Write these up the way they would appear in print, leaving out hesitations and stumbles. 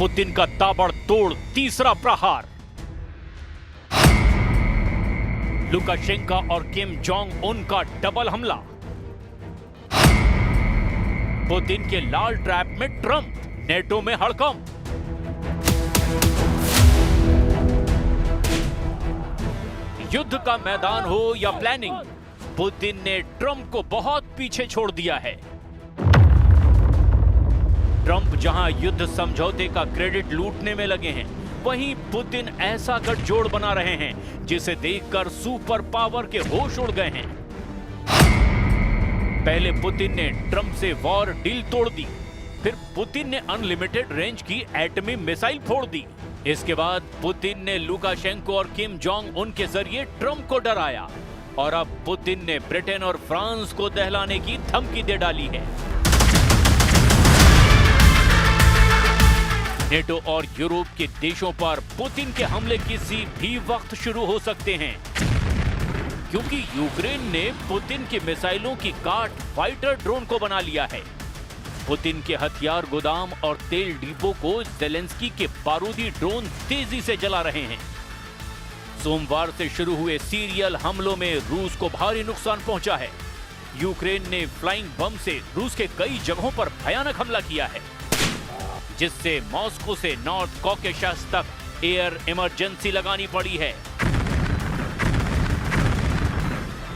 Putin का ताबड़तोड़ तीसरा प्रहार। लुकाशेंको और किम जोंग उन का डबल हमला। पुतिन के लाल ट्रैप में ट्रंप, नेटो में हड़कंप। युद्ध का मैदान हो या प्लानिंग, पुतिन ने ट्रंप को बहुत पीछे छोड़ दिया है। ट्रंप जहां युद्ध समझौते का क्रेडिट लूटने में लगे हैं, वहीं पुतिन ऐसा गठजोड़ बना रहे हैं जिसे देखकर सुपर पावर के होश उड़ गए हैं। पहले पुतिन ने ट्रंप से वॉर डील तोड़ दी, फिर पुतिन ने अनलिमिटेड रेंज की एटमी मिसाइल फोड़ दी। इसके बाद पुतिन ने लुकाशेंको और किम जोंग उन के जरिए ट्रंप को डराया, और अब पुतिन ने ब्रिटेन और फ्रांस को दहलाने की धमकी दे डाली है। नेटो और यूरोप के देशों पर पुतिन के हमले किसी भी वक्त शुरू हो सकते हैं, क्योंकि यूक्रेन ने पुतिन की मिसाइलों की काट फाइटर ड्रोन को बना लिया है। पुतिन के हथियार गोदाम और तेल डिपो को ज़ेलेंस्की के बारूदी ड्रोन तेजी से जला रहे हैं। सोमवार से शुरू हुए सीरियल हमलों में रूस को भारी नुकसान पहुंचा है। यूक्रेन ने फ्लाइंग बम से रूस के कई जगहों पर भयानक हमला किया है, जिससे मॉस्को से नॉर्थ कॉकेशस तक एयर इमरजेंसी लगानी पड़ी है।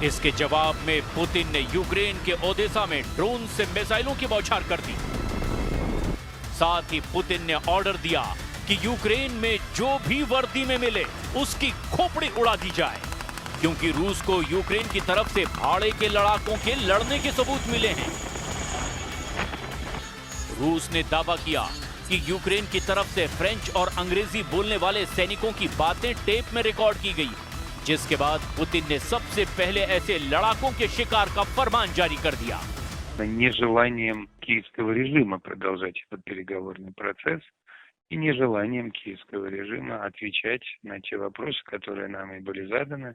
इसके जवाब में पुतिन ने यूक्रेन के ओदेसा में ड्रोन से मिसाइलों की बौछार कर दी। साथ ही पुतिन ने ऑर्डर दिया कि यूक्रेन में जो भी वर्दी में मिले उसकी खोपड़ी उड़ा दी जाए, क्योंकि रूस को यूक्रेन की तरफ से भाड़े के लड़ाकों के लड़ने के सबूत मिले हैं। रूस ने दावा किया कि यूक्रेन की तरफ से फ्रेंच और अंग्रेजी बोलने वाले सैनिकों की बातें टेप में रिकॉर्ड की गई, जिसके बाद पुतिन ने सबसे पहले ऐसे लड़ाकों के शिकार का फरमान जारी कर दिया। Нежеланием киевского режима продолжать этот переговорный процесс и нежеланием киевского режима отвечать на те вопросы, которые нами были заданы,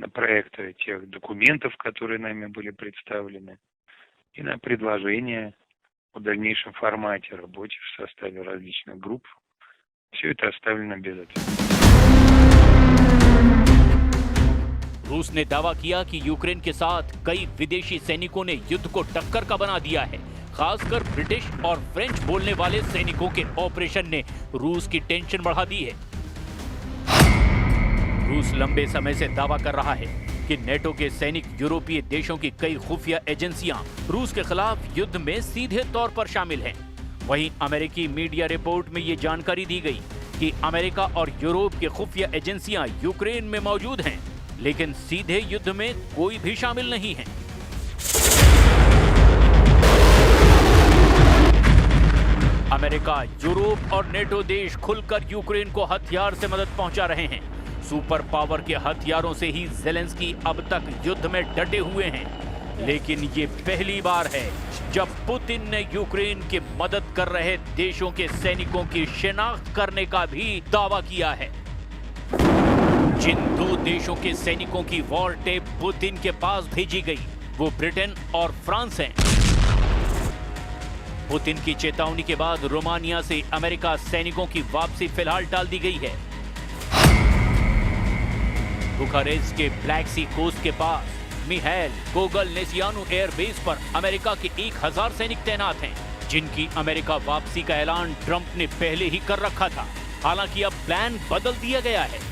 на проекты тех документов, которые нами были представлены, и на предложения о дальнейшем формате работы в составе различных групп. Все это оставлено без ответа. रूस ने दावा किया कि यूक्रेन के साथ कई विदेशी सैनिकों ने युद्ध को टक्कर का बना दिया है। खासकर ब्रिटिश और फ्रेंच बोलने वाले सैनिकों के ऑपरेशन ने रूस की टेंशन बढ़ा दी है। रूस लंबे समय से दावा कर रहा है कि नेटो के सैनिक यूरोपीय देशों की कई खुफिया एजेंसियां रूस के खिलाफ युद्ध में सीधे तौर पर शामिल हैं। वहीं अमेरिकी मीडिया रिपोर्ट में ये जानकारी दी गई कि अमेरिका और यूरोप की खुफिया एजेंसियां यूक्रेन में मौजूद हैं, लेकिन सीधे युद्ध में कोई भी शामिल नहीं है। अमेरिका, यूरोप और नेटो देश खुलकर यूक्रेन को हथियार से मदद पहुंचा रहे हैं। सुपर पावर के हथियारों से ही ज़ेलेंस्की अब तक युद्ध में डटे हुए हैं, लेकिन ये पहली बार है जब पुतिन ने यूक्रेन की मदद कर रहे देशों के सैनिकों की शिनाख्त करने का भी दावा किया है। जिन दो देशों के सैनिकों की वॉर टेप पुतिन के पास भेजी गई, वो ब्रिटेन और फ्रांस हैं। पुतिन की चेतावनी के बाद रोमानिया से अमेरिका सैनिकों की वापसी फिलहाल टाल दी गई है। बुखारेस्ट के ब्लैक सी कोस्ट के पास मिहाइल गोगलनेसियानु एयरबेस पर अमेरिका के 1000 सैनिक तैनात हैं, जिनकी अमेरिका वापसी का ऐलान ट्रंप ने पहले ही कर रखा था। हालांकि अब प्लान बदल दिया गया है।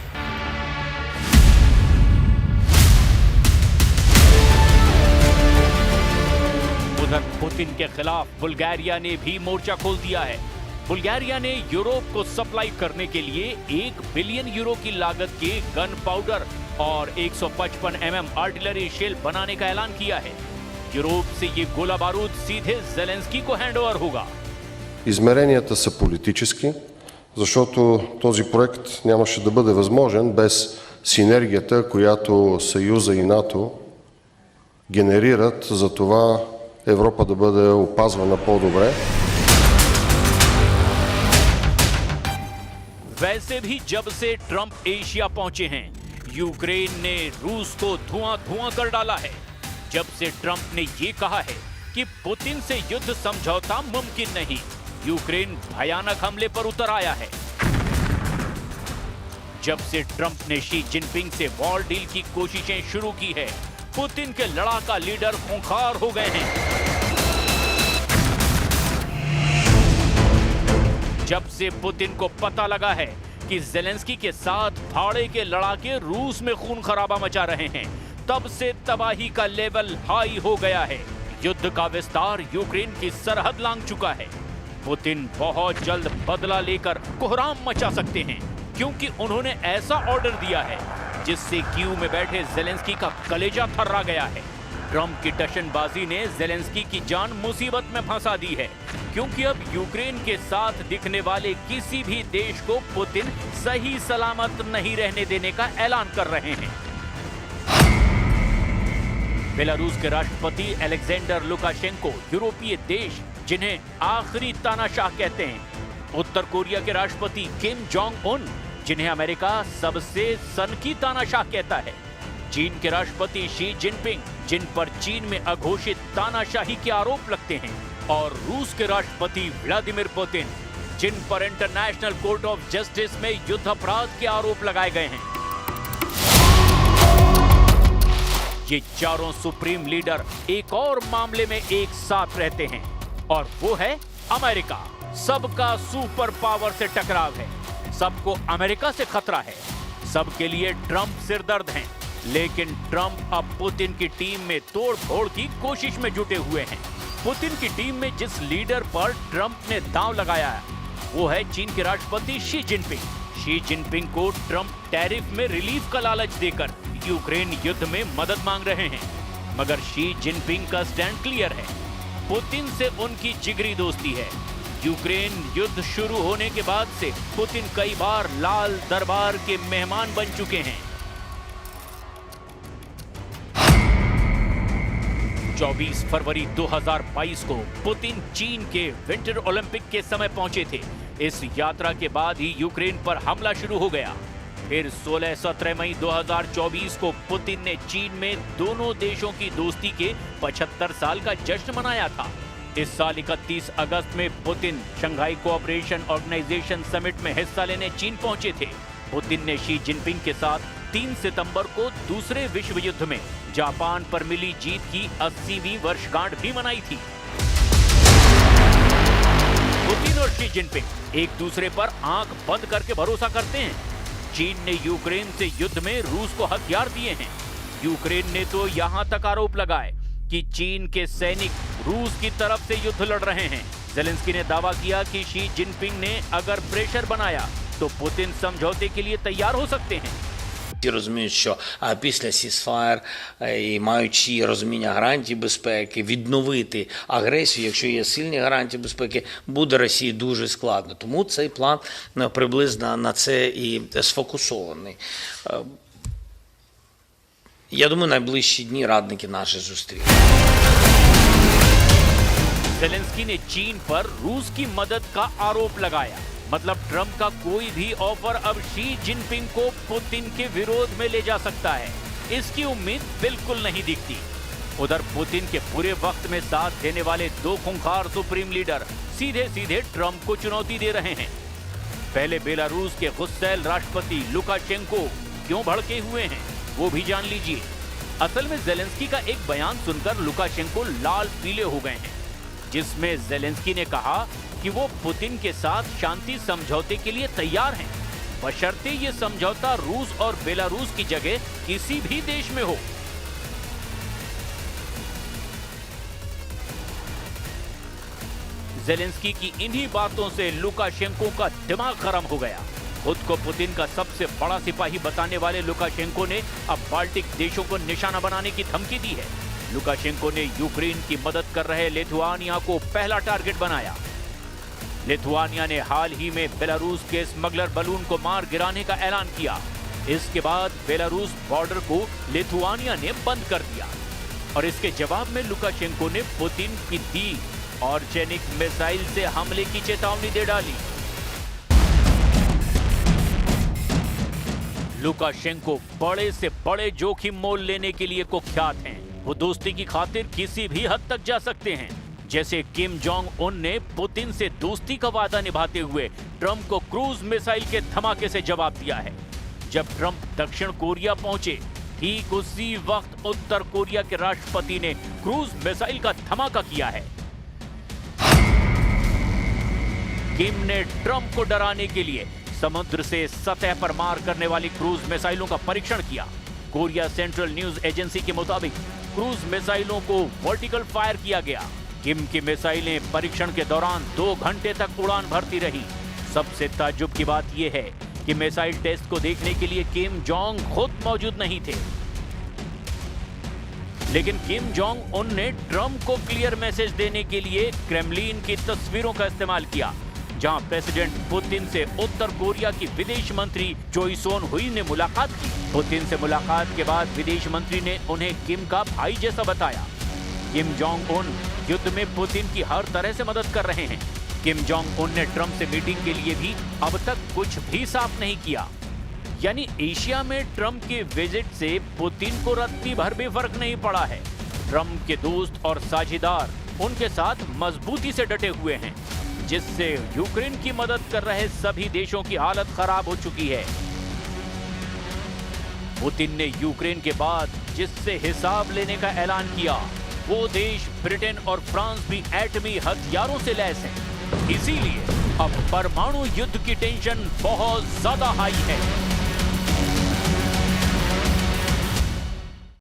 उधर पुतिन के खिलाफ बुल्गारिया ने भी मोर्चा खोल दिया है। बुल्गारिया ने यूरोप को सप्लाई करने के लिए 1 बिलियन यूरो की लागत के गन पाउडर और 155 mm आर्टिलरी शेल बनाने का ऐलान किया है। यूरोप से ये गोला बारूद सीधे ज़ेलेंस्की को हैंडओवर होगा। Измеренията са политически, защото този проект нямаше да бъде възможен без синергията, която Съюза и НАТО генерират за това Европа да бъде опазвана по-добре. वैसे भी जब से ट्रंप एशिया पहुंचे हैं, यूक्रेन ने रूस को धुआं कर डाला है। जब से ट्रंप ने ये कहा है कि पुतिन से युद्ध समझौता मुमकिन नहीं, यूक्रेन भयानक हमले पर उतर आया है। जब से ट्रंप ने शी जिनपिंग से वॉर डील की कोशिशें शुरू की है, पुतिन के लड़ाका लीडर खूंखार हो गए हैं। जब से पुतिन को पता लगा है कि ज़ेलेंस्की के साथ भाड़े के लड़ाके रूस में खून खराबा मचा रहे हैं, तब से तबाही का लेवल हाई हो गया है। युद्ध का विस्तार यूक्रेन की सरहद लांघ चुका है। पुतिन बहुत जल्द बदला लेकर कोहराम मचा सकते हैं, क्योंकि उन्होंने ऐसा ऑर्डर दिया है जिससे कीव में बैठे ज़ेलेंस्की का कलेजा थर्रा गया है। ट्रंप की टशनबाजी ने ज़ेलेंस्की की जान मुसीबत में फंसा दी है, क्योंकि अब यूक्रेन के साथ दिखने वाले किसी भी देश को पुतिन सही सलामत नहीं रहने देने का ऐलान कर रहे हैं। बेलारूस के राष्ट्रपति अलेक्जेंडर लुकाशेंको यूरोपीय देश जिन्हें आखिरी तानाशाह कहते हैं, उत्तर कोरिया के राष्ट्रपति किम जोंग उन जिन्हें अमेरिका सबसे सनकी तानाशाह कहता है, चीन के राष्ट्रपति शी जिनपिंग जिन पर चीन में अघोषित तानाशाही के आरोप लगते हैं, और रूस के राष्ट्रपति व्लादिमीर पुतिन जिन पर इंटरनेशनल कोर्ट ऑफ जस्टिस में युद्ध अपराध के आरोप लगाए गए हैं। ये चारों सुप्रीम लीडर एक और मामले में एक साथ रहते हैं, और वो है अमेरिका। सबका सुपर पावर से टकराव है, सबको अमेरिका से खतरा है, सबके लिए ट्रंप सिरदर्द हैं। लेकिन ट्रंप अब पुतिन की टीम में तोड़-फोड़ की कोशिश में जुटे हुए हैं। पुतिन की टीम में जिस लीडर पर ट्रंप ने दांव लगाया है, वो है चीन के राष्ट्रपति शी जिनपिंग। शी जिनपिंग को ट्रंप टैरिफ में रिलीफ का लालच देकर यूक्रेन युद्ध में मदद मांग रहे हैं, मगर शी जिनपिंग का स्टैंड क्लियर है। पुतिन से उनकी जिगरी दोस्ती है। यूक्रेन युद्ध शुरू होने के बाद से पुतिन कई बार लाल दरबार के मेहमान बन चुके हैं। 24 फरवरी 2022 को पुतिन चीन के विंटर ओलंपिक के समय पहुंचे थे। इस यात्रा के बाद ही यूक्रेन पर हमला शुरू हो गया। फिर 16-17 मई 2024 को पुतिन ने चीन में दोनों देशों की दोस्ती के 75 साल का जश्न मनाया था। इस साल 31 अगस्त में Putin Shanghai cooperation organisation summit में हिस्सा लेने चीन पहुंचे थे। पुतिन ने शी जिनपिंग के साथ 3 सितंबर को दूसरे विश्व युद्ध में जापान पर मिली जीत की 80वीं वर्षगांठ भी मनाई थी। पुतिन और शी जिनपिंग एक दूसरे पर आंख बंद करके भरोसा करते हैं। चीन ने यूक्रेन से युद्ध में रूस को हथियार दिए हैं। यूक्रेन ने तो यहां तक आरोप लगाए कि चीन के सैनिक रूस की तरफ से युद्ध लड़ रहे हैं। ज़ेलेंस्की ने दावा किया कि शी जिनपिंग ने अगर प्रेशर बनाया तो पुतिन समझौते के लिए तैयार हो सकते हैं। Ті розуміють, що після сісфаєр і маючи розуміння гарантій безпеки, відновити агресію, якщо є сильні гарантії безпеки, буде Росії дуже складно. Тому цей план приблизно на це і сфокусований. Я думаю, найближчі дні радники наші зустрінуть. ज़ेलेंस्की ने चीन पर रूस की मदद का आरोप लगाया। मतलब ट्रंप का कोई भी ऑफर अब शी जिनपिंग को पुतिन के विरोध में ले जा सकता है, इसकी उम्मीद बिल्कुल नहीं दिखती। उधर पुतिन के बुरे वक्त में साथ देने वाले दो खूंखार सुप्रीम लीडर सीधे सीधे ट्रंप को चुनौती दे रहे हैं। पहले बेलारूस के गुस्सैल राष्ट्रपति लुकाशेंको क्यों भड़के हुए हैं, वो भी जान लीजिए। असल में ज़ेलेंस्की का एक बयान सुनकर लुकाशेंको लाल पीले हो गए हैं, जिसमें ज़ेलेंस्की ने कहा कि वो पुतिन के साथ शांति समझौते के लिए तैयार हैं, बशर्ते ये समझौता रूस और बेलारूस की जगह किसी भी देश में हो। ज़ेलेंस्की की इन्हीं बातों से लुकाशेंको का दिमाग गर्म हो गया। खुद को पुतिन का सबसे बड़ा सिपाही बताने वाले लुकाशेंको ने अब बाल्टिक देशों को निशाना बनाने की धमकी दी है। लुकाशेंको ने यूक्रेन की मदद कर रहे लिथुआनिया को पहला टारगेट बनाया। लिथुआनिया ने हाल ही में बेलारूस के स्मगलर बलून को मार गिराने का ऐलान किया। इसके बाद बेलारूस बॉर्डर को लिथुआनिया ने बंद कर दिया, और इसके जवाब में लुकाशेंको ने पुतिन की दी ऑर्चेनिक मिसाइल से हमले की चेतावनी दे डाली। लुकाशेंको बड़े से बड़े जोखिम मोल लेने के लिए कुख्यात हैं। वो दोस्ती की खातिर किसी भी हद तक जा सकते हैं। जैसे किम जोंग उन ने पुतिन से दोस्ती का वादा निभाते हुए ट्रंप को क्रूज मिसाइल के धमाके से जवाब दिया है। जब ट्रंप दक्षिण कोरिया पहुंचे, ठीक उसी वक्त उत्तर कोरिया के राष्ट्रपति ने क्रूज मिसाइल का धमाका किया है। किम ने ट्रंप को डराने के लिए समुद्र से सतह पर मार करने वाली क्रूज मिसाइलों का परीक्षण किया। कोरिया सेंट्रल न्यूज एजेंसी के मुताबिक क्रूज मिसाइलों को वर्टिकल फायर किया गया। किम की मिसाइलें परीक्षण के दौरान 2 घंटे तक उड़ान भरती रही। सबसे ताज्जुब की बात यह है कि मिसाइल टेस्ट को देखने के लिए किम जोंग खुद मौजूद नहीं थे, लेकिन किम जोंग उन ने ट्रंप को क्लियर मैसेज देने के लिए क्रेमलिन की तस्वीरों का इस्तेमाल किया, जहां प्रेसिडेंट पुतिन से उत्तर कोरिया की विदेश मंत्री चोई सोन हुई ने मुलाकात की। पुतिन से मुलाकात के बाद विदेश मंत्री ने उन्हें किम का भाई जैसा बताया। किम जोंग उन युद्ध में पुतिन की हर तरह से मदद कर रहे हैं। किम जोंग उन ने ट्रंप से मीटिंग के लिए भी अब तक कुछ भी साफ नहीं किया। यानी एशिया में ट्रंप के विजिट से पुतिन को रत्ती भर भी फर्क नहीं पड़ा है। ट्रंप के दोस्त और साझेदार उनके साथ मजबूती से डटे हुए हैं, जिससे यूक्रेन की मदद कर रहे सभी देशों की हालत खराब हो चुकी है। पुतिन ने यूक्रेन के बाद जिससे हिसाब लेने का ऐलान किया, वो देश ब्रिटेन और फ्रांस भी एटमी हथियारों से लैस हैं। इसीलिए अब परमाणु युद्ध की टेंशन बहुत ज्यादा हाई है।